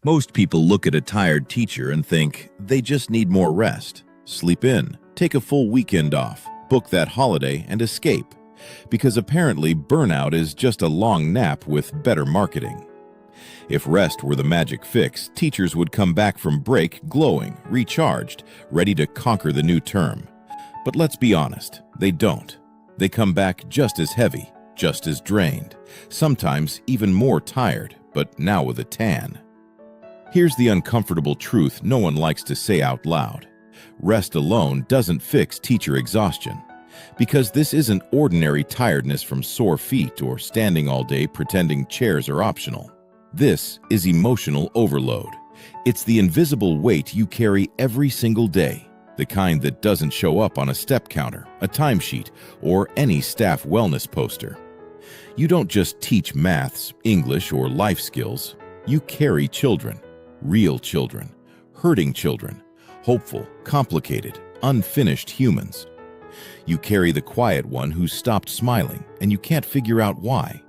Most people look at a tired teacher and think they just need more rest. Sleep in, take a full weekend off, book that holiday, and escape. Because apparently burnout is just a long nap with better marketing. If rest were the magic fix, teachers would come back from break glowing, recharged, ready to conquer the new term. But let's be honest, they don't. They come back just as heavy, just as drained, sometimes even more tired, but now with a tan. Here's the uncomfortable truth no one likes to say out loud. Rest alone doesn't fix teacher exhaustion. Because this isn't ordinary tiredness from sore feet or standing all day pretending chairs are optional. This is emotional overload. It's the invisible weight you carry every single day, the kind that doesn't show up on a step counter, a timesheet, or any staff wellness poster. You don't just teach maths, English, or life skills. You carry children, real children, hurting children, hopeful, complicated, unfinished humans. You carry the quiet one who stopped smiling and you can't figure out why.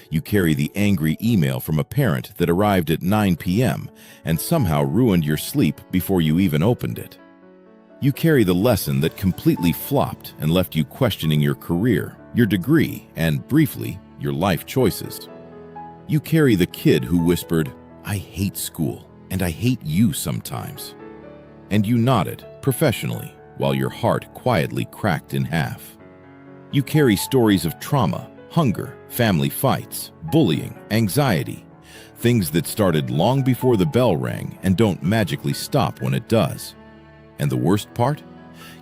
You carry the angry email from a parent that arrived at 9 p.m. and somehow ruined your sleep before you even opened it. You carry the lesson that completely flopped and left you questioning your career, your degree, and briefly, your life choices. You carry the kid who whispered, "I hate school, and I hate you sometimes." And you nodded, professionally, while your heart quietly cracked in half. You carry stories of trauma, hunger, family fights, bullying, anxiety, things that started long before the bell rang and don't magically stop when it does. And the worst part?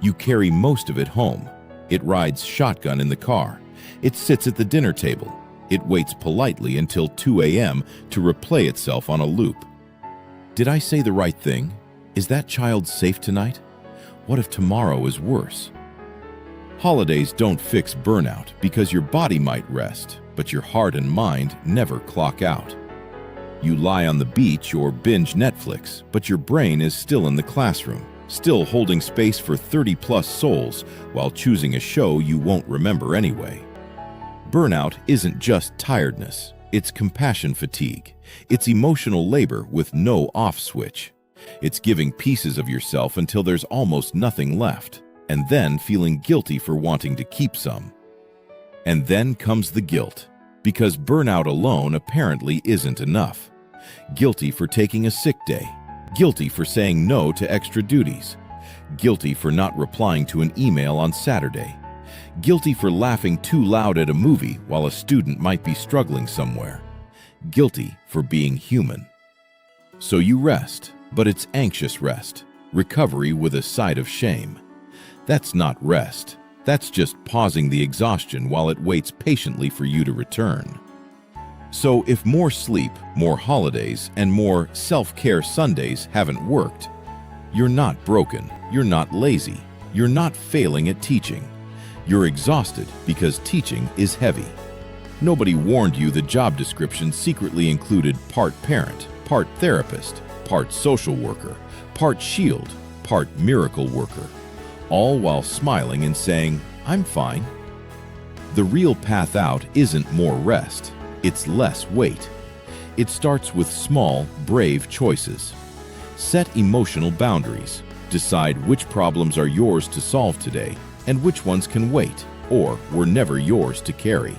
You carry most of it home. It rides shotgun in the car. It sits at the dinner table. It waits politely until 2 a.m. to replay itself on a loop. Did I say the right thing? Is that child safe tonight? What if tomorrow is worse? Holidays don't fix burnout because your body might rest, but your heart and mind never clock out. You lie on the beach or binge Netflix, but your brain is still in the classroom, still holding space for 30-plus souls while choosing a show you won't remember anyway. Burnout isn't just tiredness, it's compassion fatigue. It's emotional labor with no off switch. It's giving pieces of yourself until there's almost nothing left, and then feeling guilty for wanting to keep some. And then comes the guilt, because burnout alone apparently isn't enough. Guilty for taking a sick day, guilty for saying no to extra duties, guilty for not replying to an email on Saturday, guilty for laughing too loud at a movie while a student might be struggling somewhere, guilty for being human. So you rest, but it's anxious rest, recovery with a side of shame. That's not rest. That's just pausing the exhaustion while it waits patiently for you to return. So if more sleep, more holidays, and more self-care Sundays haven't worked, you're not broken, you're not lazy, you're not failing at teaching. You're exhausted because teaching is heavy. Nobody warned you the job description secretly included part parent, part therapist, part social worker, part shield, part miracle worker, all while smiling and saying, "I'm fine." The real path out isn't more rest, it's less weight. It starts with small, brave choices. Set emotional boundaries. Decide which problems are yours to solve today and which ones can wait or were never yours to carry.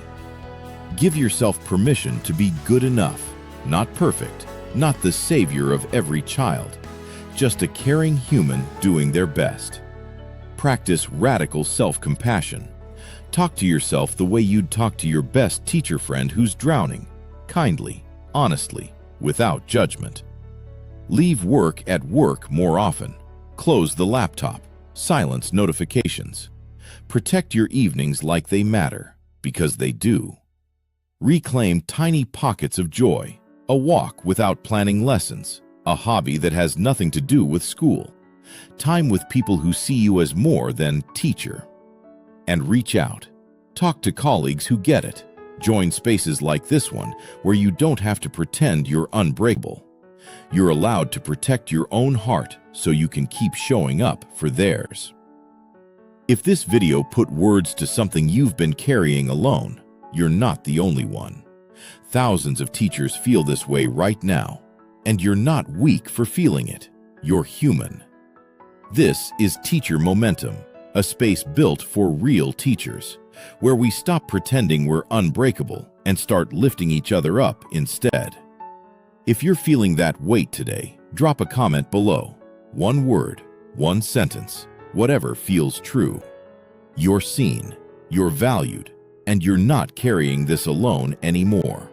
Give yourself permission to be good enough, not perfect, not the savior of every child, just a caring human doing their best. Practice radical self-compassion. Talk to yourself the way you'd talk to your best teacher friend who's drowning, kindly, honestly, without judgment. Leave work at work more often. Close the laptop. Silence notifications. Protect your evenings like they matter, because they do. Reclaim tiny pockets of joy. A walk without planning lessons, a hobby that has nothing to do with school, time with people who see you as more than teacher. And reach out. Talk to colleagues who get it. Join spaces like this one where you don't have to pretend you're unbreakable. You're allowed to protect your own heart so you can keep showing up for theirs. If this video put words to something you've been carrying alone, you're not the only one. Thousands of teachers feel this way right now. And you're not weak for feeling it. You're human. This is Teacher Momentum, a space built for real teachers, where we stop pretending we're unbreakable and start lifting each other up instead. If you're feeling that weight today, drop a comment below. One word, one sentence, whatever feels true. You're seen, you're valued, and you're not carrying this alone anymore.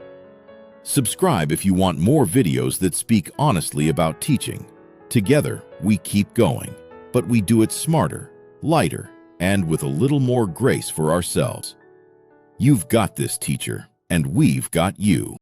Subscribe if you want more videos that speak honestly about teaching. Together, we keep going, but we do it smarter, lighter, and with a little more grace for ourselves. You've got this, teacher, and we've got you.